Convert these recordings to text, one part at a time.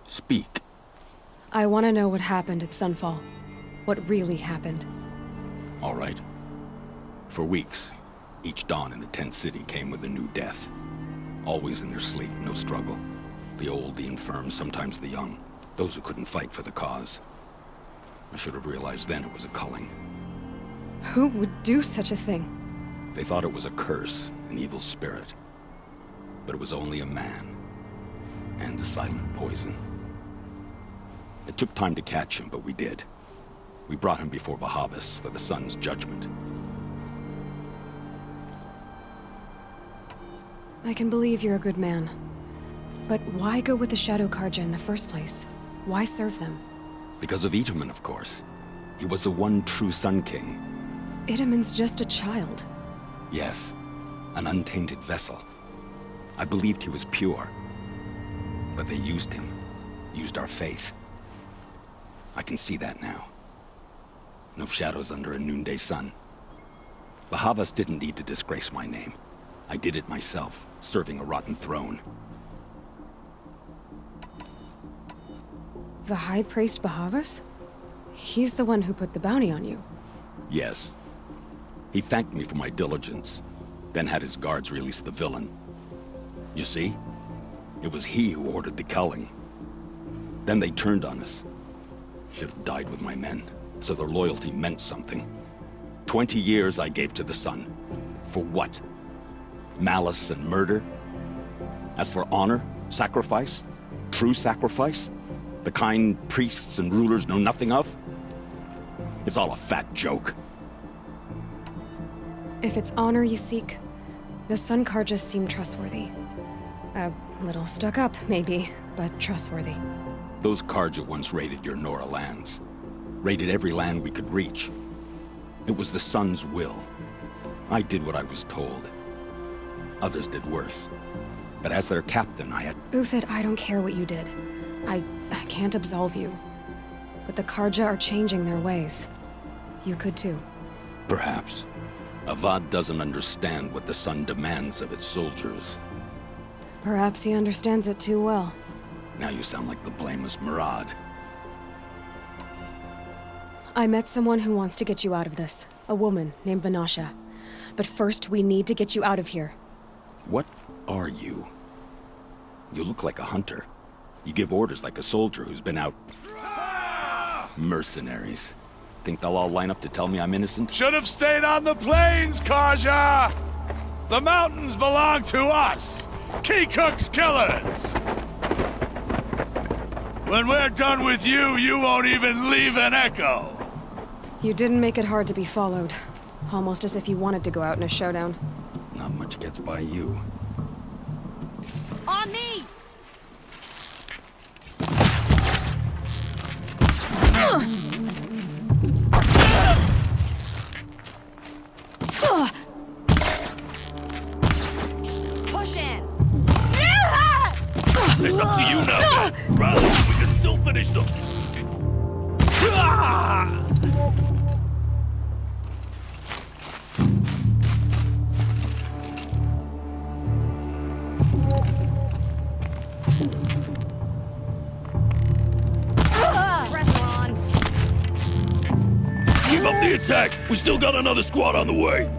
Speak. I want to know what happened at Sunfall. What really happened. All right. For weeks, each dawn in the tent city came with a new death. Always in their sleep, no struggle. The old, the infirm, sometimes the young. Those who couldn't fight for the cause. I should have realized then it was a culling. Who would do such a thing? They thought it was a curse, an evil spirit. But it was only a man. And a silent poison. It took time to catch him, but we did. We brought him before Bahavas for the sun's judgment. I can believe you're a good man. But why go with the Shadow Carja in the first place? Why serve them? Because of Itamen, of course. He was the one true Sun King. Itamen's just a child. Yes, an untainted vessel. I believed he was pure. But they used him. Used our faith. I can see that now. No shadows under a noonday sun. Bahavas didn't need to disgrace my name. I did it myself, serving a rotten throne. The High Priest Bahavas? He's the one who put the bounty on you. Yes. He thanked me for my diligence, then had his guards release the villain. You see? It was he who ordered the culling. Then they turned on us. Should have died with my men, so their loyalty meant something. 20 years I gave to the sun. For what? Malice and murder? As for honor, sacrifice, true sacrifice, the kind priests and rulers know nothing of? It's all a fat joke. If it's honor you seek, the Sun Carjas seem trustworthy. A little stuck up, maybe, but trustworthy. Those Carja once raided your Nora lands. Raided every land we could reach. It was the Sun's will. I did what I was told. Others did worse. But as their captain, I had... Uthid, I don't care what you did. I can't absolve you. But the Carja are changing their ways. You could too. Perhaps. Avad doesn't understand what the Sun demands of its soldiers. Perhaps he understands it too well. Now you sound like the blameless Murad. I met someone who wants to get you out of this. A woman named Vanasha. But first, we need to get you out of here. What are you? You look like a hunter. You give orders like a soldier who's been out... Mercenaries. Think they'll all line up to tell me I'm innocent? Should have stayed on the plains, Carja! The mountains belong to us! Keekook's killers! When we're done with you, you won't even leave an echo! You didn't make it hard to be followed. Almost as if you wanted to go out in a showdown. Not much gets by you. On me! Push in! It's up to you now, brother. We can still finish them. Pressure on! Keep up the attack. We still got another squad on the way.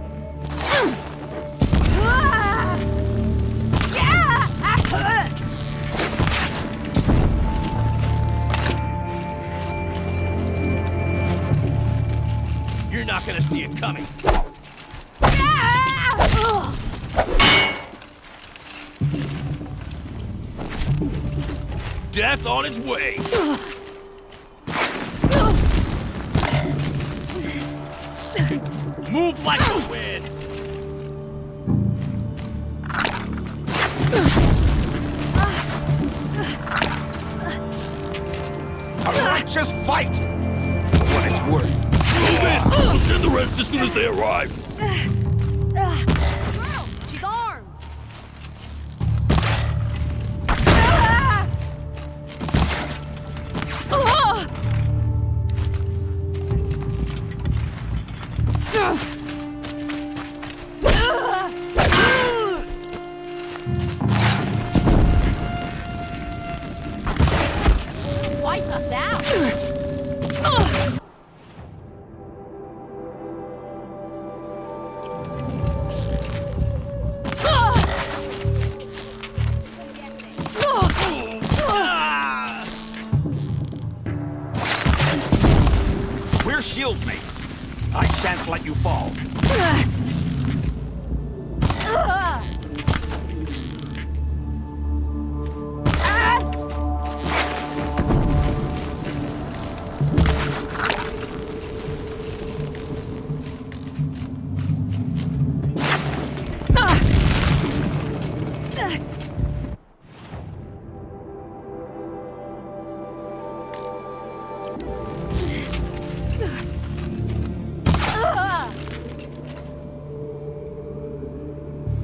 You're not gonna see it coming. Death on its way. Move like the wind. A righteous fight! For what it's worth. Move in! We'll send the rest as soon as they arrive. Girl, she's armed! wipe us out. We're shield mates. I shan't let you fall.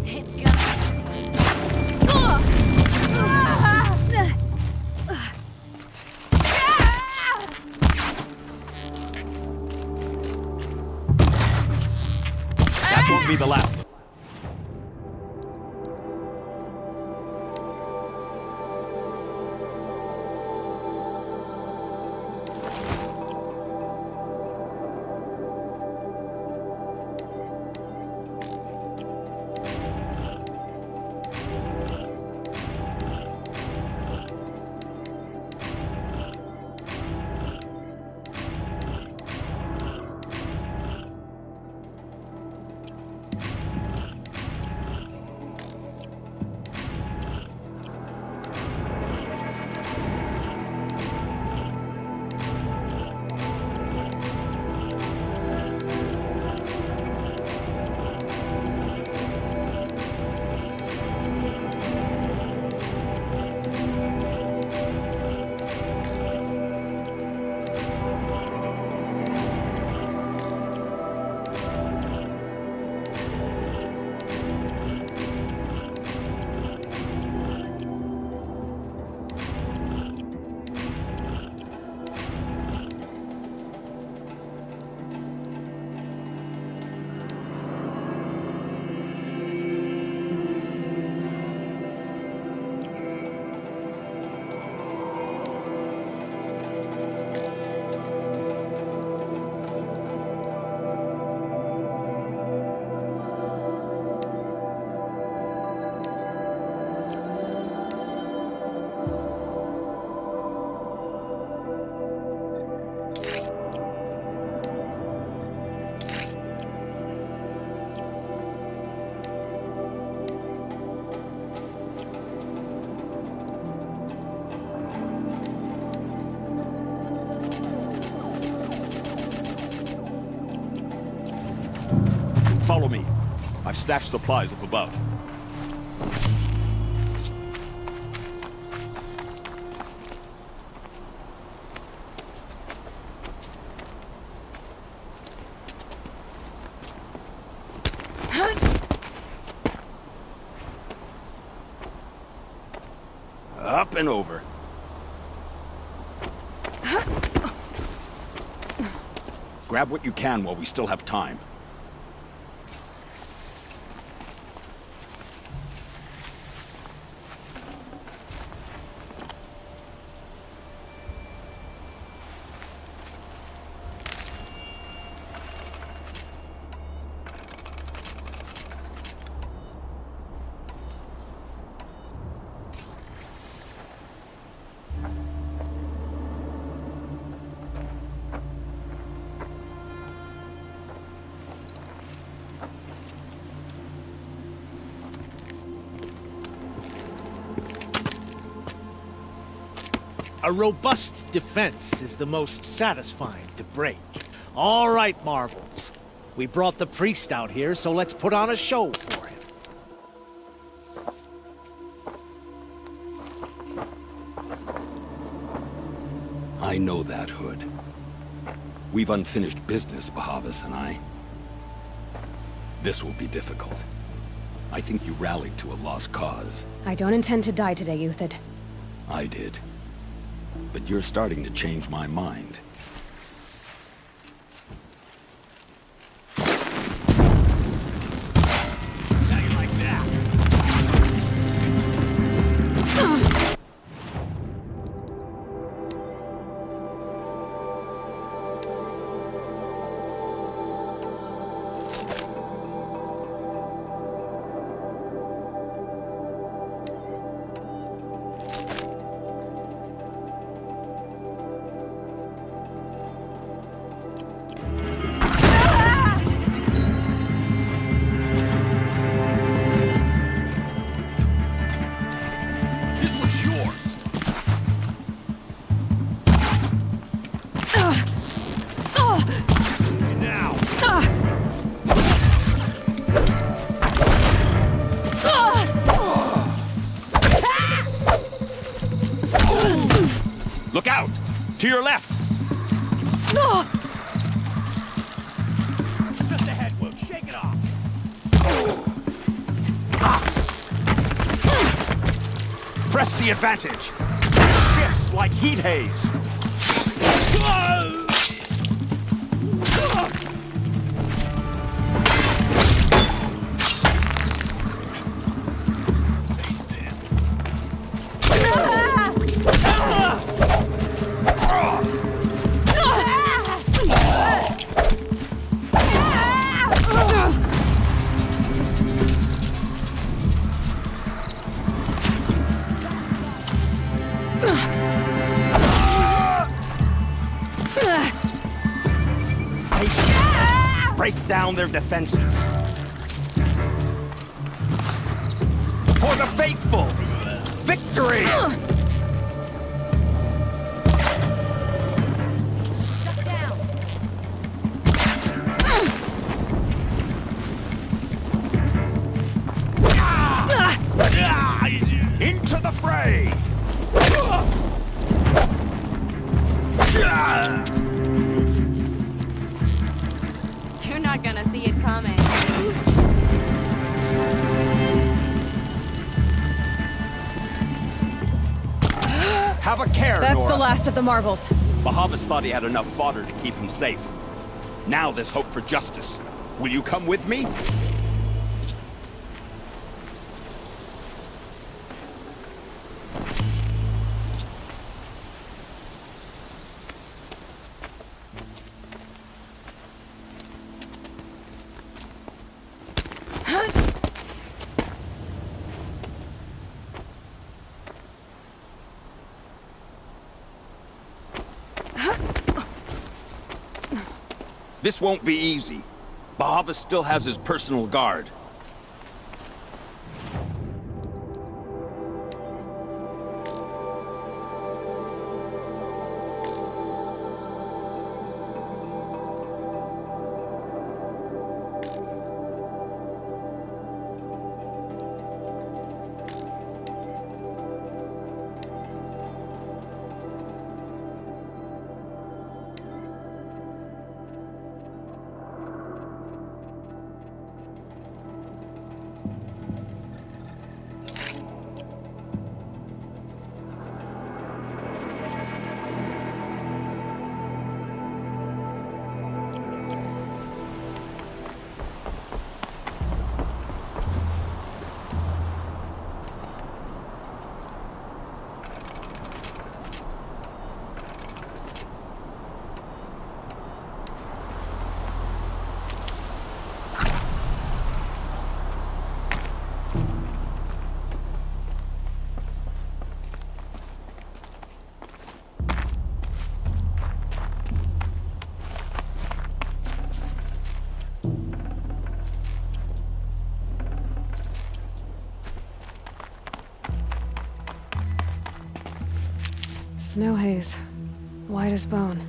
It's gonna... That won't be the last. Follow me. I've stashed supplies up above. Up and over. Grab what you can while we still have time. A robust defense is the most satisfying to break. All right, Marvels. We brought the priest out here, so let's put on a show for him. I know that, Hood. We've unfinished business, Bahavas and I. This will be difficult. I think you rallied to a lost cause. I don't intend to die today, Euthyd. I did. But you're starting to change my mind. Now! Look out! To your left! Just ahead, Will. Shake it off! Press the advantage! Shifts like heat haze! Break down their defenses. For the faithful! Victory! Shut down. Into the fray! You're not gonna see it coming. Have a care, That's Nora. the last of the marbles. Bahavas thought he had enough fodder to keep him safe. Now there's hope for justice. Will you come with me? This won't be easy. Bahavas still has his personal guard. Snow haze. White as bone.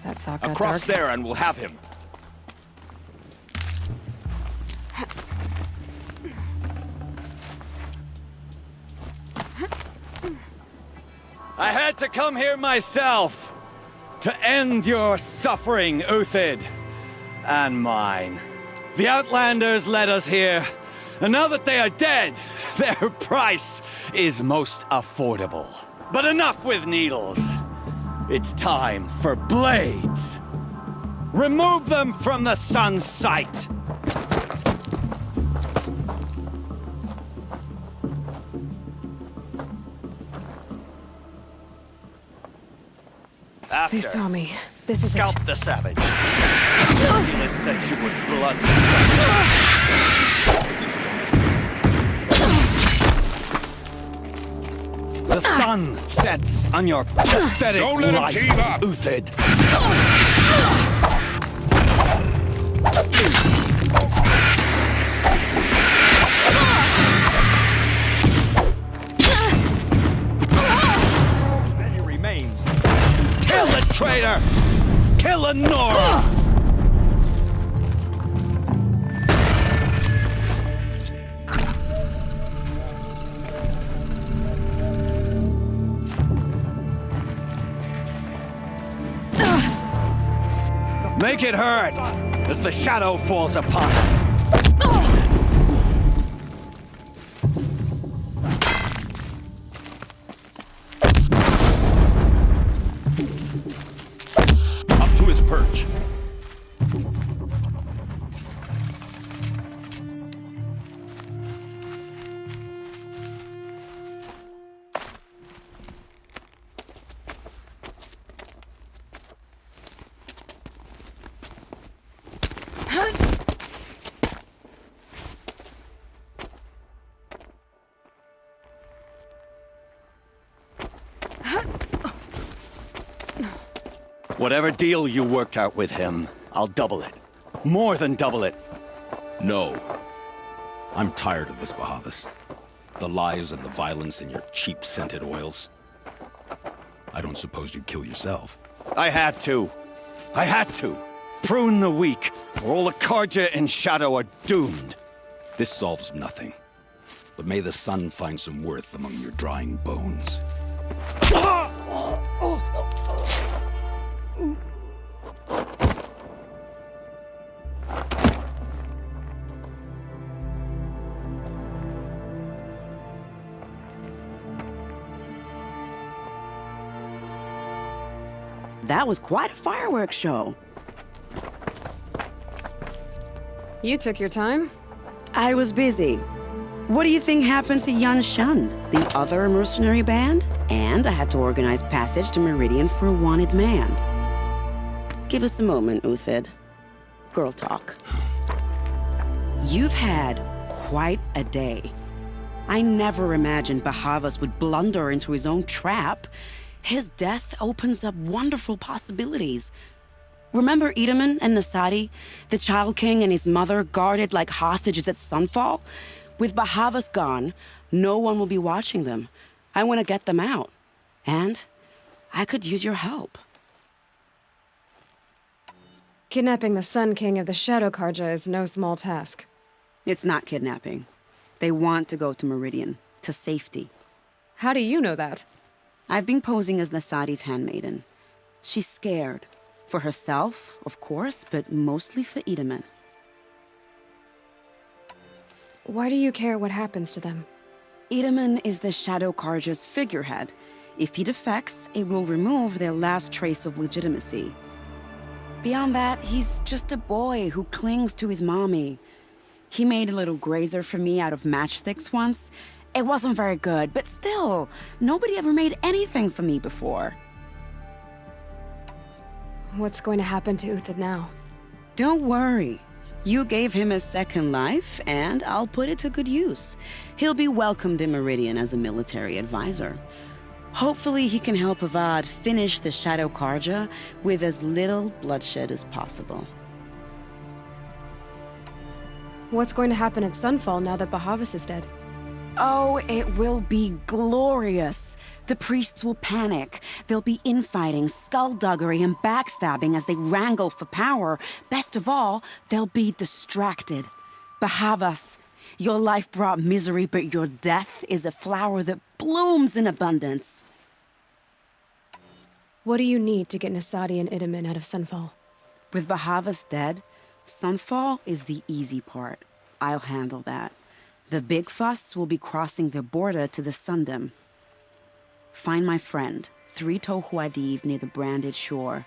That thought got Across dark. there and we'll have him. I had to come here myself to end your suffering, Uthid, and mine. The Outlanders led us here, and now that they are dead, their price is most affordable. But enough with needles. It's time for blades. Remove them from the sun's sight. After, They saw me. This is it. scalp the savage. Venus said you would blood the sun sets on your pathetic Don't let him life, give up. Uthid. Many remains. Kill traitor! Kill Nora! Make it hurt as the shadow falls upon him. Up to his perch. Whatever deal you worked out with him, I'll double it. More than double it. No. I'm tired of this, Bahavas. The lies and the violence and your cheap scented oils. I don't suppose you'd kill yourself. I had to. I had to. Prune the weak, or all the Karja in Shadow are doomed. This solves nothing. But may the sun find some worth among your drying bones. That was quite a fireworks show. You took your time? I was busy. What do you think happened to Yan Shund, the other mercenary band? And I had to organize passage to Meridian for a wanted man. Give us a moment, Uthid. Girl talk. You've had quite a day. I never imagined Bahavas would blunder into his own trap. His death opens up wonderful possibilities. Remember Edaman and Nasadi, the Child King and his mother guarded like hostages at Sunfall? With Bahavas gone, no one will be watching them. I want to get them out. And I could use your help. Kidnapping the Sun King of the Shadow Karja is no small task. It's not kidnapping. They want to go to Meridian, to safety. How do you know that? I've been posing as Nasadi's handmaiden. She's scared. For herself, of course, but mostly for Edaman. Why do you care what happens to them? Edaman is the Shadow Karja's figurehead. If he defects, it will remove their last trace of legitimacy. Beyond that, he's just a boy who clings to his mommy. He made a little grazer for me out of matchsticks once. It wasn't very good, but still, nobody ever made anything for me before. What's going to happen to Uthid now? Don't worry. You gave him a second life, and I'll put it to good use. He'll be welcomed in Meridian as a military advisor. Hopefully he can help Avad finish the Shadow Karja with as little bloodshed as possible. What's going to happen at Sunfall now that Bahavas is dead? Oh, it will be glorious. The priests will panic. There'll be infighting, skullduggery, and backstabbing as they wrangle for power. Best of all, they'll be distracted. Bahavas, your life brought misery, but your death is a flower that blooms in abundance. What do you need to get Nasadi and Edaman out of Sunfall? With Bahavas dead, Sunfall is the easy part. I'll handle that. The big fuss will be crossing the border to the Sundom. Find my friend, 3 Tohuadiv near the branded shore.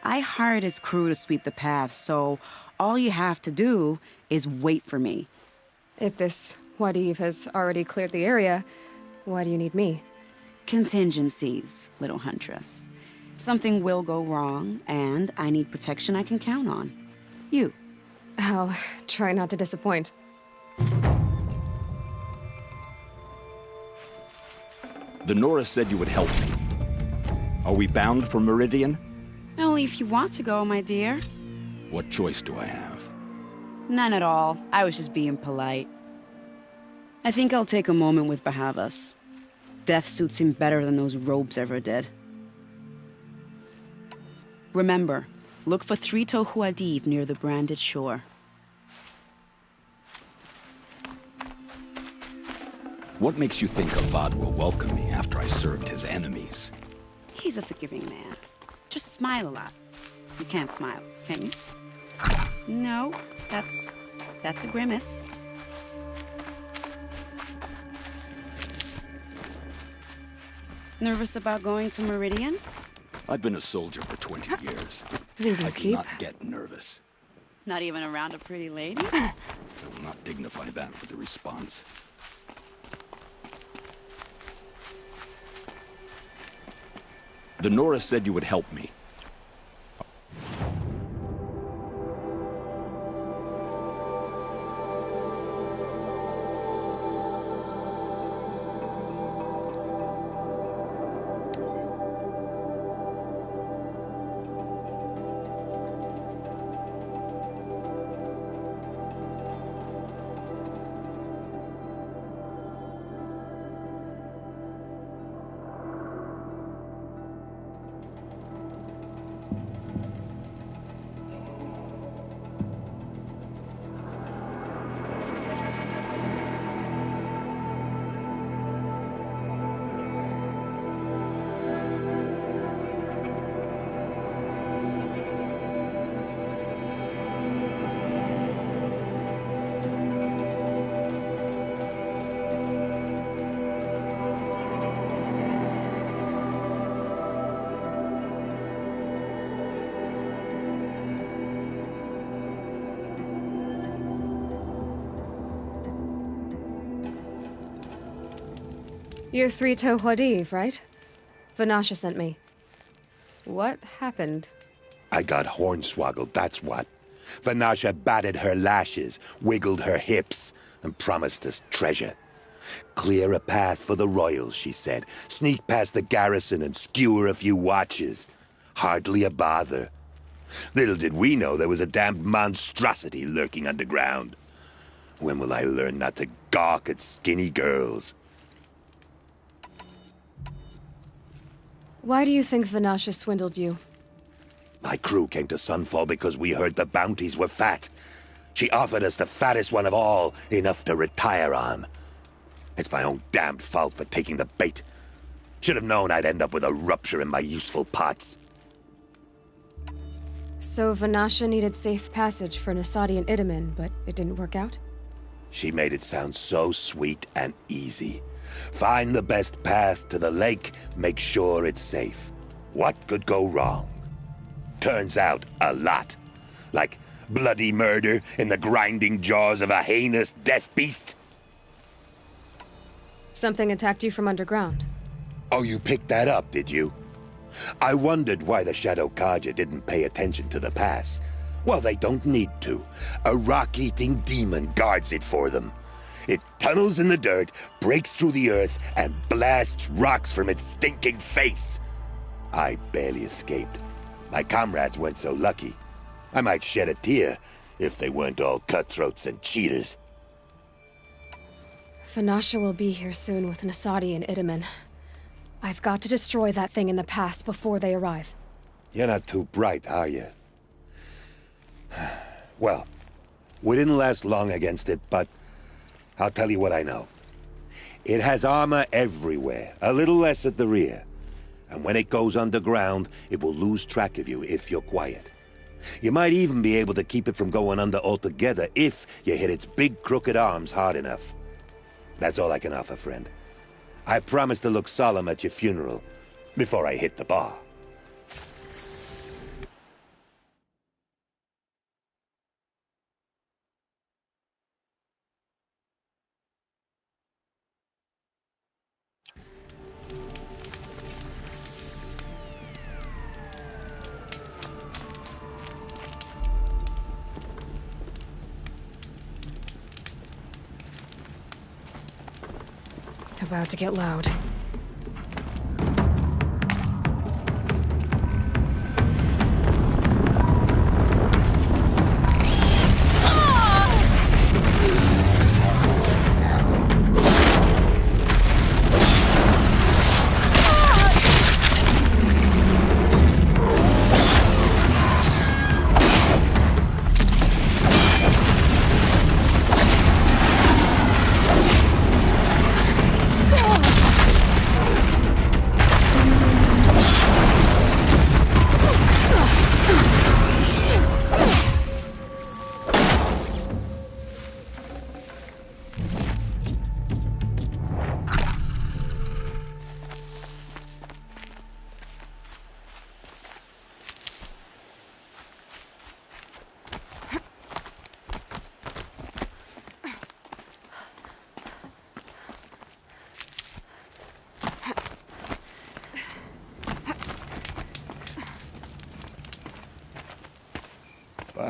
I hired his crew to sweep the path, so all you have to do is wait for me. If this Wadiv has already cleared the area, why do you need me? Contingencies, little huntress. Something will go wrong, and I need protection I can count on. You. I'll try not to disappoint. The Nora said you would help me. Are we bound for Meridian? Only if you want to go, my dear. What choice do I have? None at all. I was just being polite. I think I'll take a moment with Bahavas. Death suits him better than those robes ever did. Remember, look for Three-Toe Huadiv near the branded shore. What makes you think Avad will welcome me after I served his enemies? He's a forgiving man. Just smile a lot. You can't smile, can you? No, that's a grimace. Nervous about going to Meridian? I've been a soldier for 20 years. These I will do keep. not get nervous. Not even around a pretty lady? I will not dignify that with a response. The Nora said you would help me. You're Three-Toe Huadiv, right? Vanasha sent me. What happened? I got hornswoggled, that's what. Vanasha batted her lashes, wiggled her hips, and promised us treasure. Clear a path for the royals, she said. Sneak past the garrison and skewer a few watches. Hardly a bother. Little did we know there was a damned monstrosity lurking underground. When will I learn not to gawk at skinny girls? Why do you think Vanasha swindled you? My crew came to Sunfall because we heard the bounties were fat. She offered us the fattest one of all, enough to retire on. It's my own damned fault for taking the bait. Should have known I'd end up with a rupture in my useful parts. So Vanasha needed safe passage for Nasadi and Itamen, but it didn't work out? She made it sound so sweet and easy. Find the best path to the lake, make sure it's safe. What could go wrong? Turns out, a lot. Like bloody murder in the grinding jaws of a heinous death beast. Something attacked you from underground. Oh, you picked that up, did you? I wondered why the Shadow Kaja didn't pay attention to the pass. Well, they don't need to. A rock-eating demon guards it for them. It tunnels in the dirt, breaks through the earth, and blasts rocks from its stinking face. I barely escaped. My comrades weren't so lucky. I might shed a tear if they weren't all cutthroats and cheaters. Vanasha will be here soon with Nasadi and Itamen. I've got to destroy that thing in the pass before they arrive. You're not too bright, are you? Well, we didn't last long against it, but I'll tell you what I know. It has armor everywhere, a little less at the rear. And when it goes underground, it will lose track of you if you're quiet. You might even be able to keep it from going under altogether if you hit its big crooked arms hard enough. That's all I can offer, friend. I promise to look solemn at your funeral before I hit the bar. About to get loud.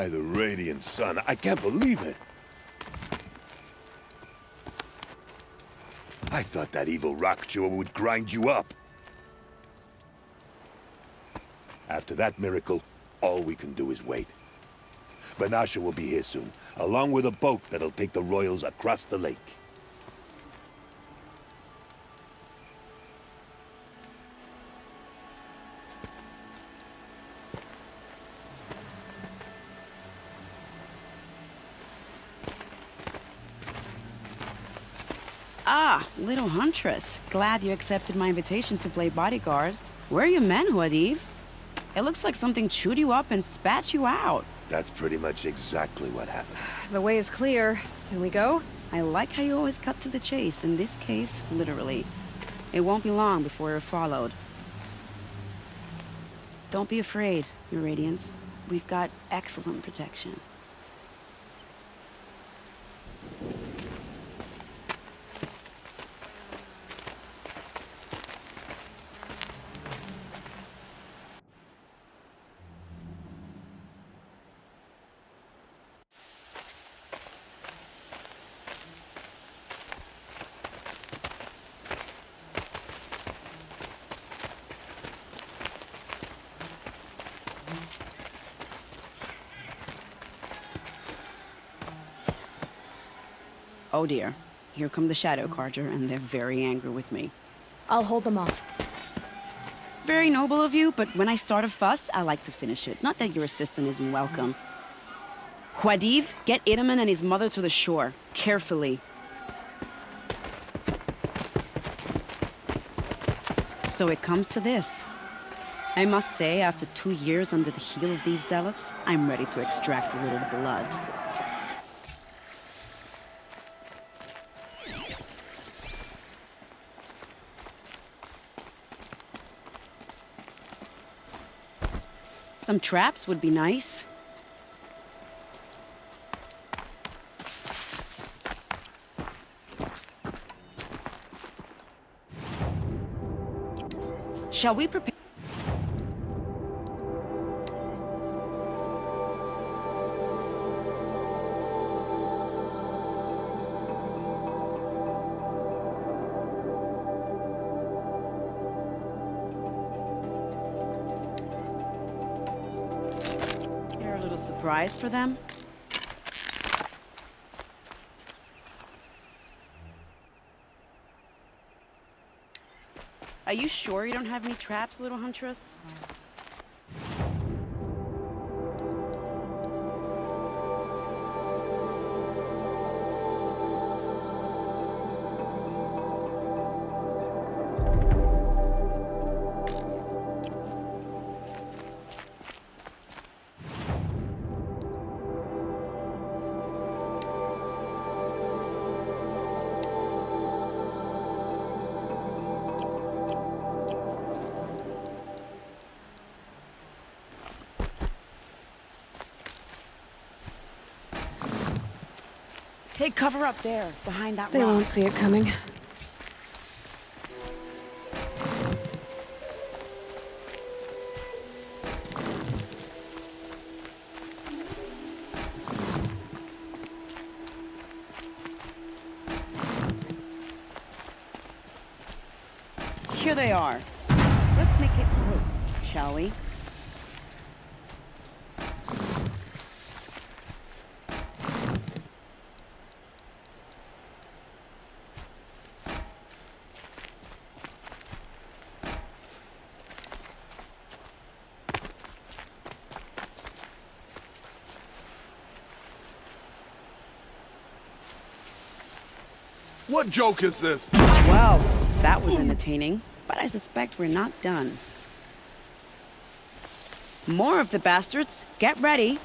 By the Radiant Sun, I can't believe it. I thought that evil Rockjaw would grind you up. After that miracle, all we can do is wait. Vanasha will be here soon, along with a boat that'll take the royals across the lake. Ah, little Huntress. Glad you accepted my invitation to play bodyguard. Where are your men, Huadiv? It looks like something chewed you up and spat you out. That's pretty much exactly what happened. The way is clear. Can we go? I like how you always cut to the chase. In this case, literally. It won't be long before you're followed. Don't be afraid, Your Radiance. We've got excellent protection. Oh dear. Here come the Shadow Carja, and they're very angry with me. I'll hold them off. Very noble of you, but when I start a fuss, I like to finish it. Not that your assistant isn't welcome. Huadiv, get Itaman and his mother to the shore. Carefully. So it comes to this. I must say, after 2 years under the heel of these zealots, I'm ready to extract a little blood. Some traps would be nice. Shall we prepare? Surprise for them? Are you sure you don't have any traps, little Huntress? Take cover up there, behind that They rock. won't see it coming. Here they are. Let's make it quick, shall we? What joke is this? Well, that was entertaining, but I suspect we're not done. More of the bastards. Get ready.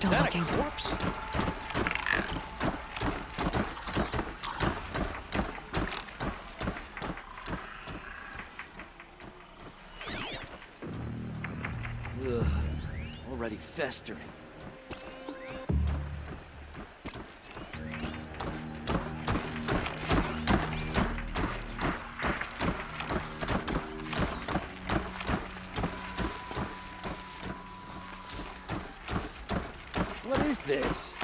still That a looking. corpse? Ugh, already festering. What is this?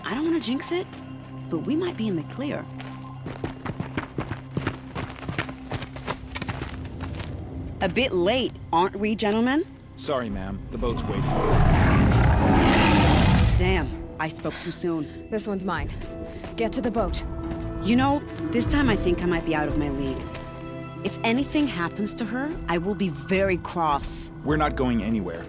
I don't want to jinx it, but we might be in the clear. A bit late, aren't we, gentlemen? Sorry, ma'am. The boat's waiting. Damn, I spoke too soon. This one's mine. Get to the boat. You know, this time I think I might be out of my league. If anything happens to her, I will be very cross. We're not going anywhere.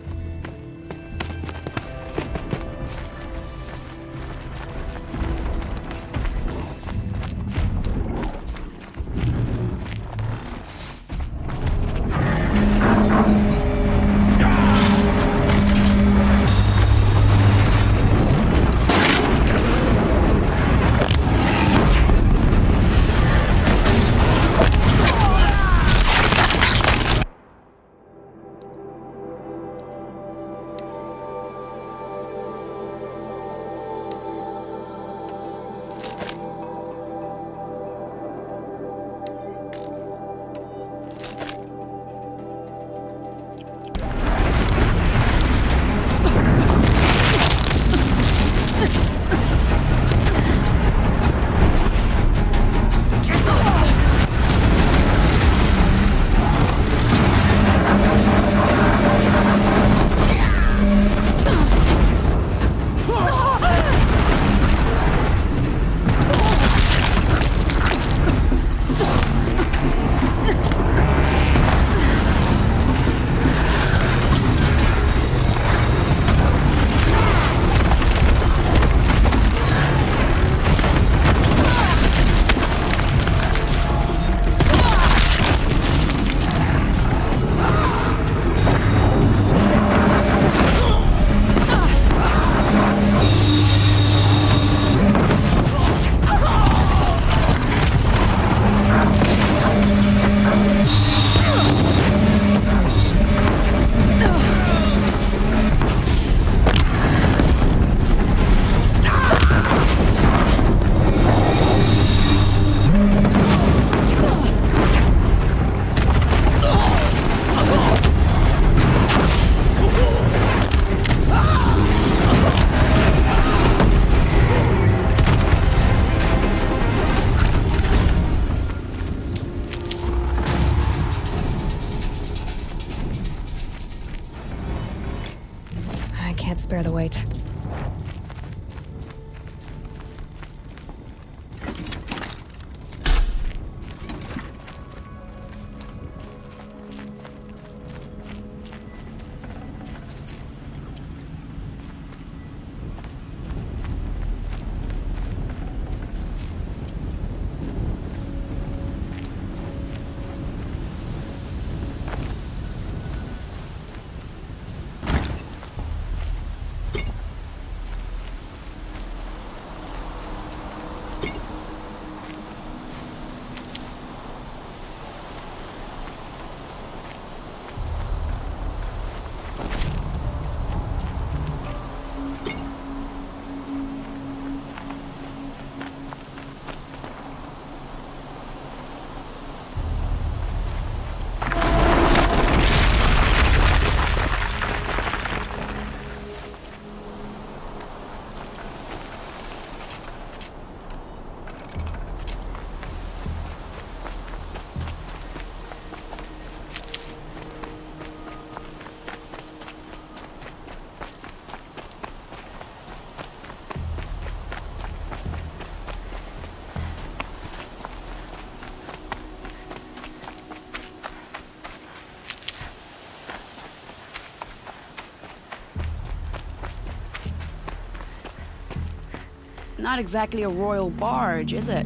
Not exactly a royal barge, is it?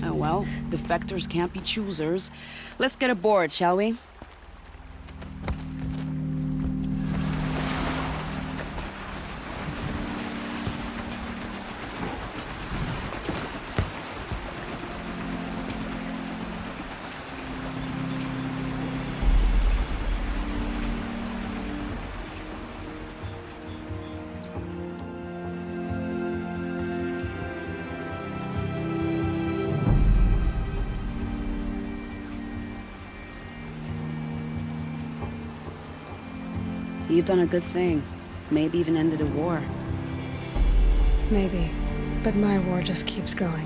Oh well, defectors can't be choosers. Let's get aboard, shall we? You've done a good thing. Maybe even ended a war. Maybe. But my war just keeps going.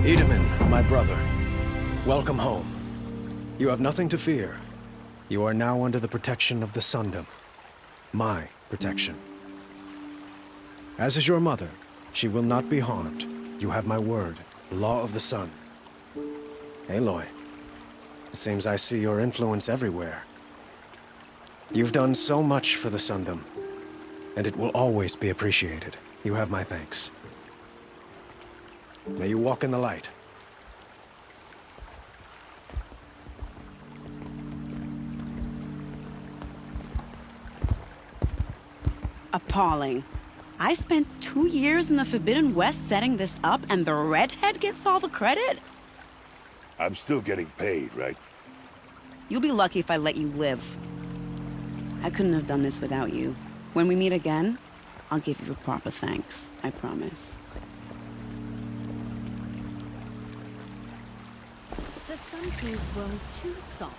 Edaman, my brother, welcome home. You have nothing to fear. You are now under the protection of the Sundom. My protection. As is your mother, she will not be harmed. You have my word, the law of the sun. Aloy, it seems I see your influence everywhere. You've done so much for the Sundom, and it will always be appreciated. You have my thanks. May you walk in the light. Appalling. I spent 2 years in the Forbidden West setting this up, and the redhead gets all the credit? I'm still getting paid, right? You'll be lucky if I let you live. I couldn't have done this without you. When we meet again, I'll give you a proper thanks. I promise. The Sun King's grown too soft.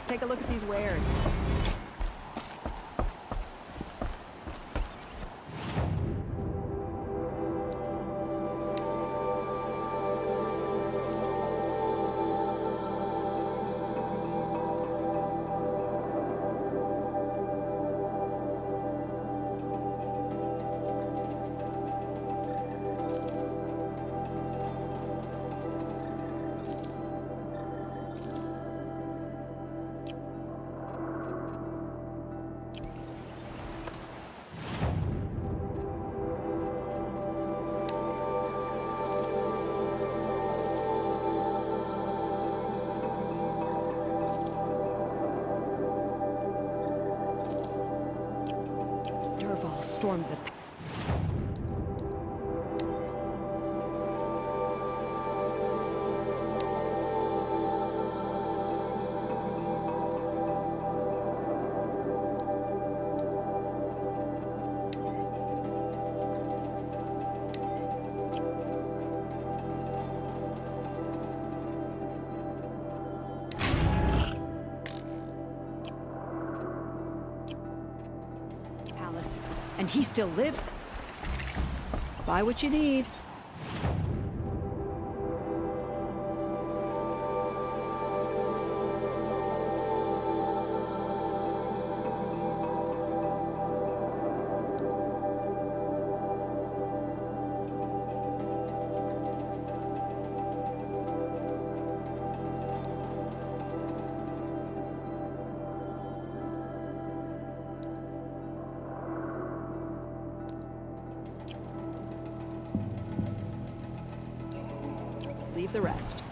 Take a look at these wares. he still lives. Buy what you need. Leave the rest.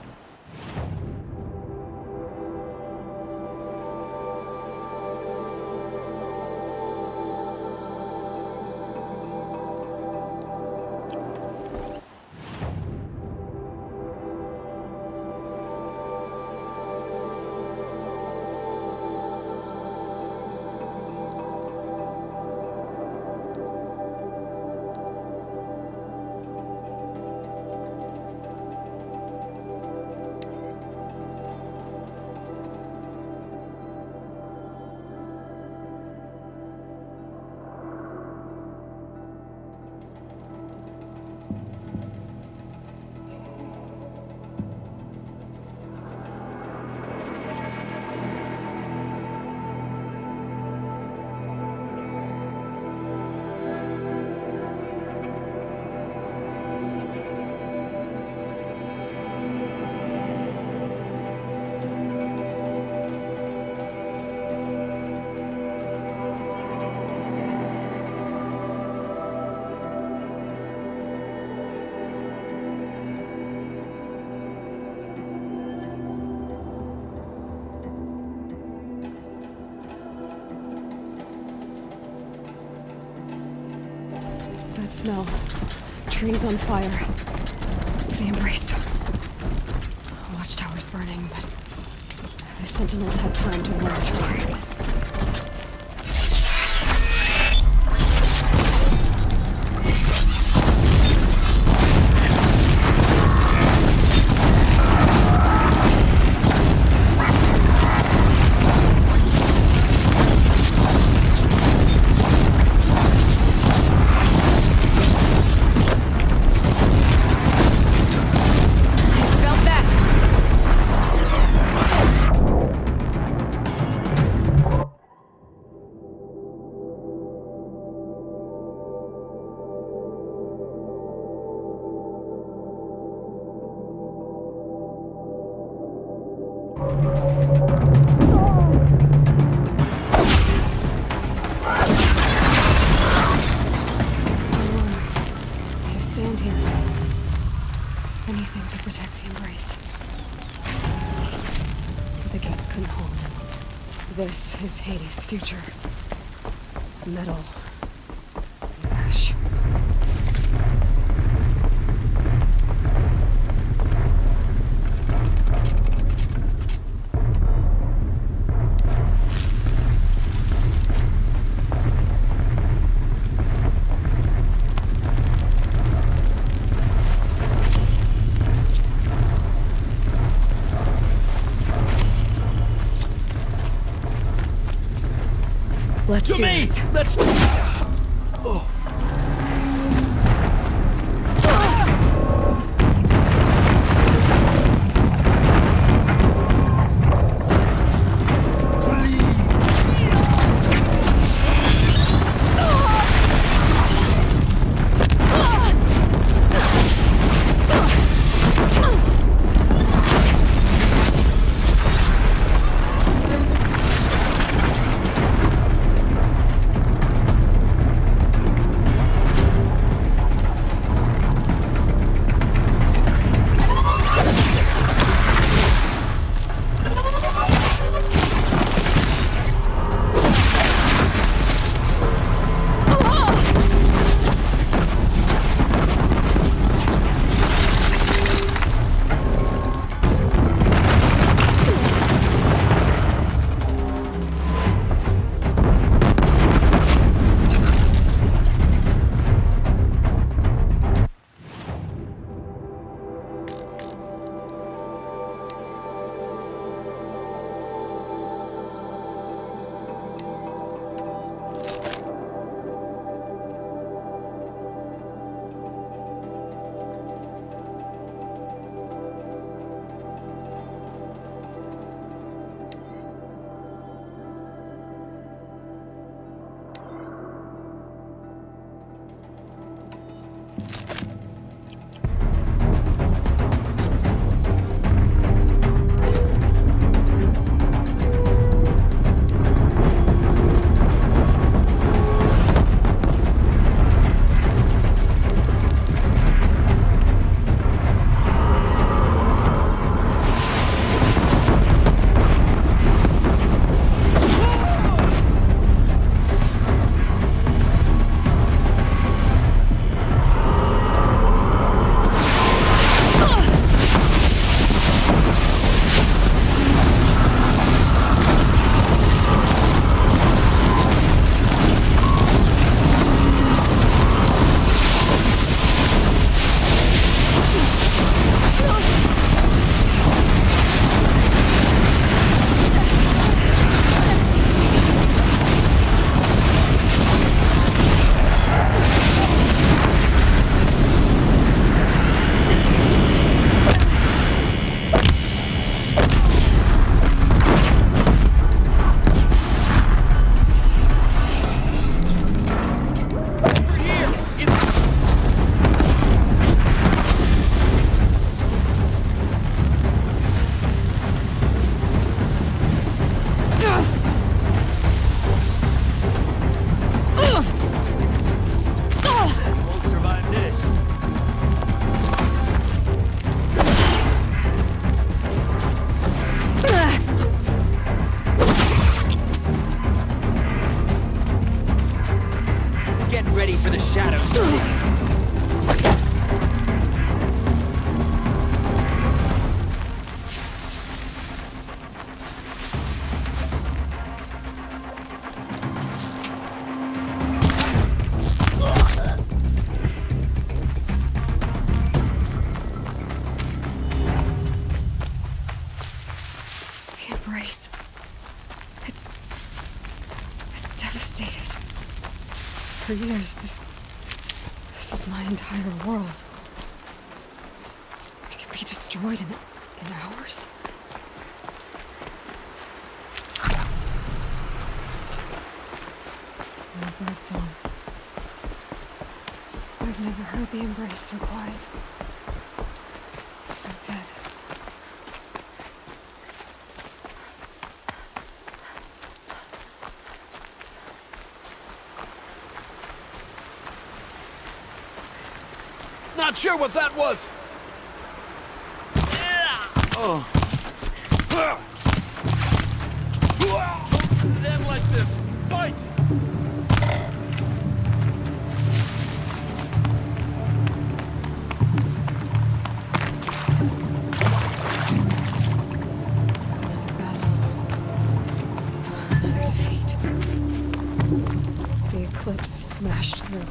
That smell. Trees on fire. The Embrace. Watchtower's burning, but the Sentinels had time to warn Troy. Stand here. Anything to protect the Embrace. The gates couldn't hold. This is Hades' future. Metal. Ash. Let's do this. Let's... For years, this was my entire world. It could be destroyed in hours. No bird song. I've never heard the embrace so quiet. So dead. Not sure what that was. Don't end like this. Fight! Another defeat. The eclipse smashed through.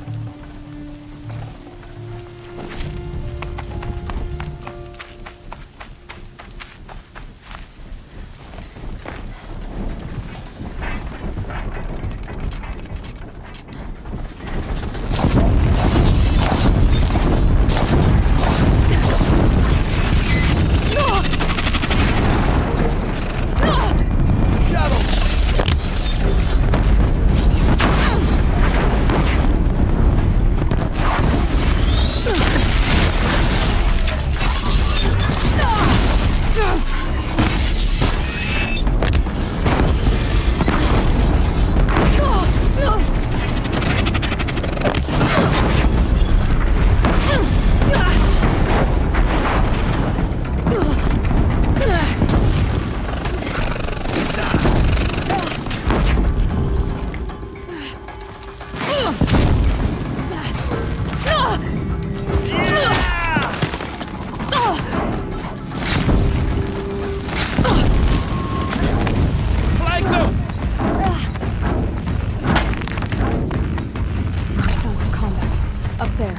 Sounds of combat. Up there.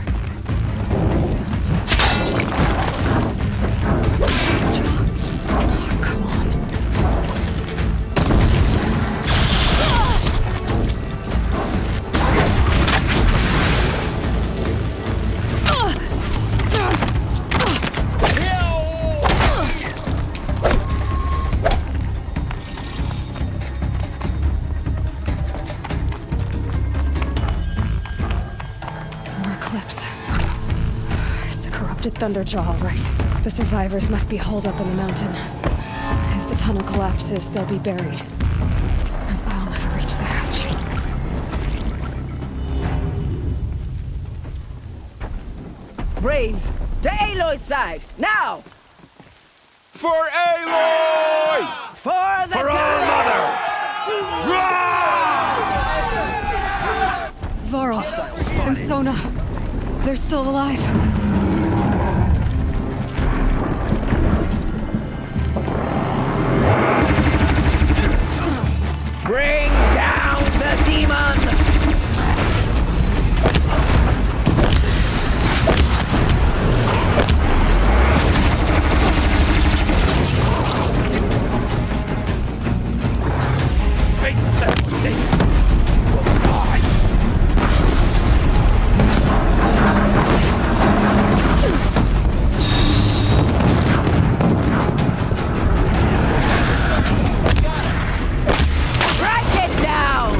Sounds like... Oh, come on. More Eclipse. It's a corrupted Thunderjaw, all right. The survivors must be holed up in the mountain. If the tunnel collapses, they'll be buried. And I'll never reach the hatch. Braves, to Aloy's side, now! For Aloy! For the For our mother! Varl and Sona. They're still alive. Bring down the demon! Track it down!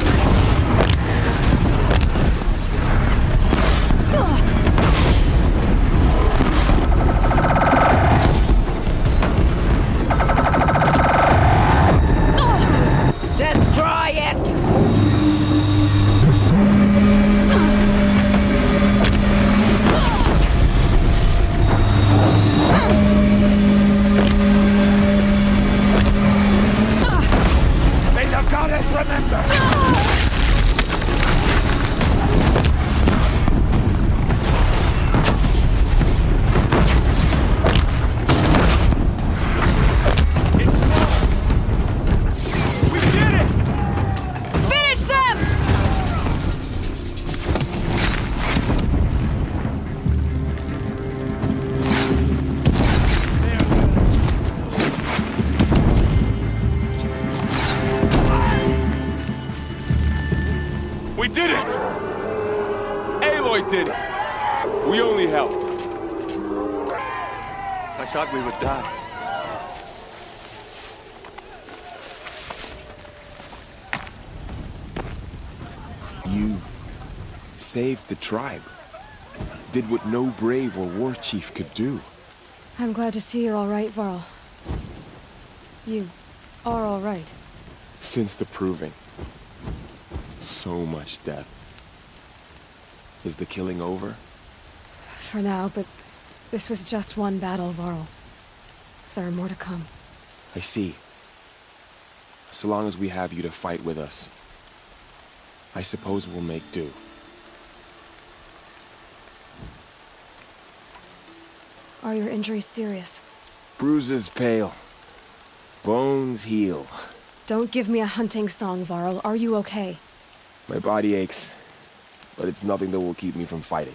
We only helped. I thought we would die. You saved the tribe. Did what no brave or war chief could do. I'm glad to see you're all right, Varl. You are all right. Since the proving. So much death. Is the killing over? For now, but this was just one battle, Varl. There are more to come. I see. So long as we have you to fight with us, I suppose we'll make do. Are your injuries serious? Bruises pale. Bones heal. Don't give me a hunting song, Varl. Are you okay? My body aches, but it's nothing that will keep me from fighting.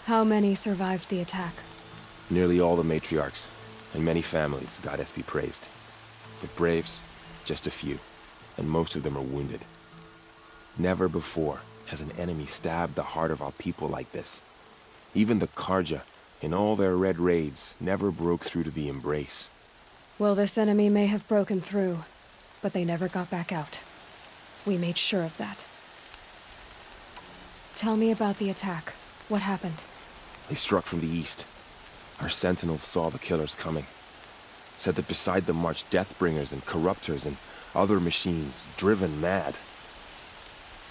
How many survived the attack? Nearly all the matriarchs, and many families, goddess be praised. But braves, just a few, and most of them are wounded. Never before has an enemy stabbed the heart of our people like this. Even the Karja, in all their red raids, never broke through to the Embrace. Well, this enemy may have broken through, but they never got back out. We made sure of that. Tell me about the attack. What happened? They struck from the east. Our sentinels saw the killers coming. Said that beside them marched Deathbringers and Corruptors and other machines, driven mad.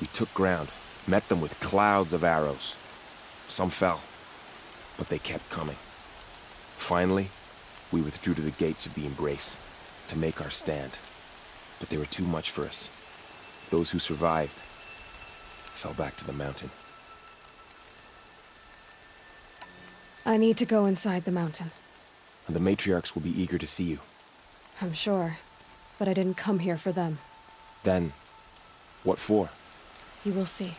We took ground, met them with clouds of arrows. Some fell, but they kept coming. Finally, we withdrew to the gates of the Embrace to make our stand. But they were too much for us. Those who survived fell back to the mountain. I need to go inside the mountain. And the matriarchs will be eager to see you. I'm sure, but I didn't come here for them. Then, what for? You will see.